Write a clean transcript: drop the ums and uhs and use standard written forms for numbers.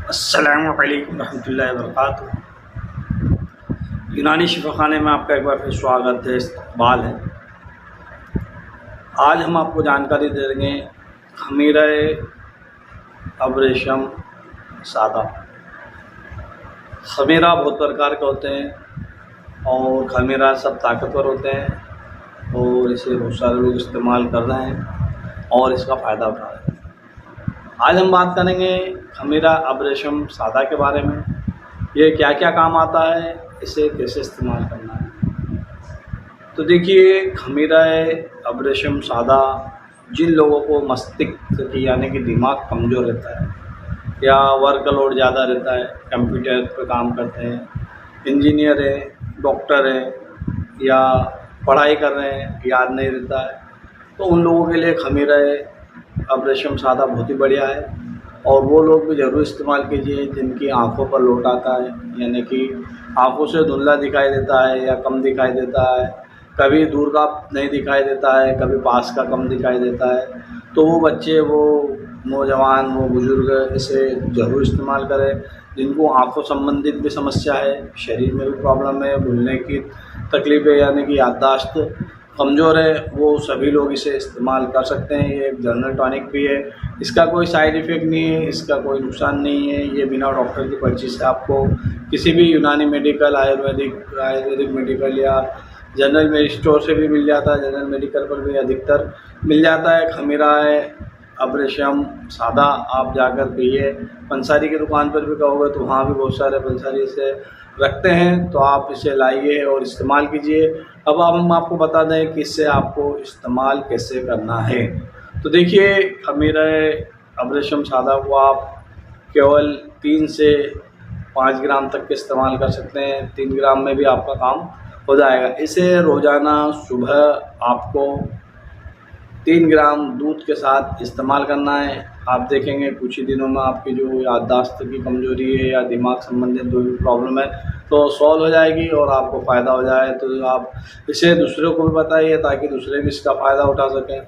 अस्सलामु अलैकुम रहमतुल्लाहि व बरकातुहू। यूनानी शिफाखाने में आपका एक बार फिर स्वागत है, इस्तकबाल है। आज हम आपको जानकारी दे देंगे खमीरा अबरेशम सादा। खमीरा बहुत प्रकार के होते हैं और खमीरा सब ताकतवर होते हैं और इसे बहुत सारे लोग इस्तेमाल कर रहे हैं और इसका फ़ायदा उठा रहे हैं। आज हम बात करेंगे खमीरा अबरेशम सादा के बारे में। ये क्या क्या काम आता है, इसे कैसे इस्तेमाल करना है। तो देखिए, खमीरा अबरेशम सादा जिन लोगों को मस्तिष्क की यानी कि दिमाग कमज़ोर रहता है या वर्कलोड ज़्यादा रहता है, कंप्यूटर पर काम करते हैं, इंजीनियर है, डॉक्टर है या पढ़ाई कर रहे हैं, याद नहीं रहता है, तो उन लोगों के लिए खमीरा अबरेशम सादा बहुत ही बढ़िया है। और वो लोग भी ज़रूर इस्तेमाल कीजिए जिनकी आँखों पर लोट आता है, यानी कि आँखों से धुंधला दिखाई देता है या कम दिखाई देता है, कभी दूर का नहीं दिखाई देता है, कभी पास का कम दिखाई देता है। तो वो बच्चे, वो नौजवान, वो बुज़ुर्ग इसे ज़रूर इस्तेमाल करें। जिनको आँखों संबंधित भी समस्या है, शरीर में भी प्रॉब्लम है, भूलने की तकलीफ़ है यानी कि याददाश्त कमज़ोर है, वो सभी लोग इसे इस्तेमाल कर सकते हैं। ये एक जनरल टॉनिक भी है, इसका कोई साइड इफ़ेक्ट नहीं है, इसका कोई नुकसान नहीं है। ये बिना डॉक्टर की पर्ची से आपको किसी भी यूनानी मेडिकल, आयुर्वेदिक मेडिकल या जनरल मेडिकल स्टोर से भी मिल जाता है। जनरल मेडिकल पर भी अधिकतर मिल जाता है। खमीरा अबरेशम सादा आप जाकर पिए। पंसारी की दुकान पर भी कहोगे तो वहाँ भी बहुत सारे पंसारी इसे रखते हैं, तो आप इसे लाइए और इस्तेमाल कीजिए। अब हम आपको बता दें कि इससे आपको इस्तेमाल कैसे करना है। तो देखिए, खमीरा अबरेशम सादा को आप केवल 3 से 5 ग्राम तक के इस्तेमाल कर सकते हैं। 3 ग्राम में भी आपका काम हो जाएगा। इसे रोज़ाना सुबह आपको 3 ग्राम दूध के साथ इस्तेमाल करना है। आप देखेंगे कुछ ही दिनों में आपकी जो याददाश्त की कमज़ोरी है या दिमाग संबंधित जो भी प्रॉब्लम है तो सॉल्व हो जाएगी और आपको फ़ायदा हो जाए। तो आप इसे दूसरों को भी बताइए ताकि दूसरे भी इसका फ़ायदा उठा सकें।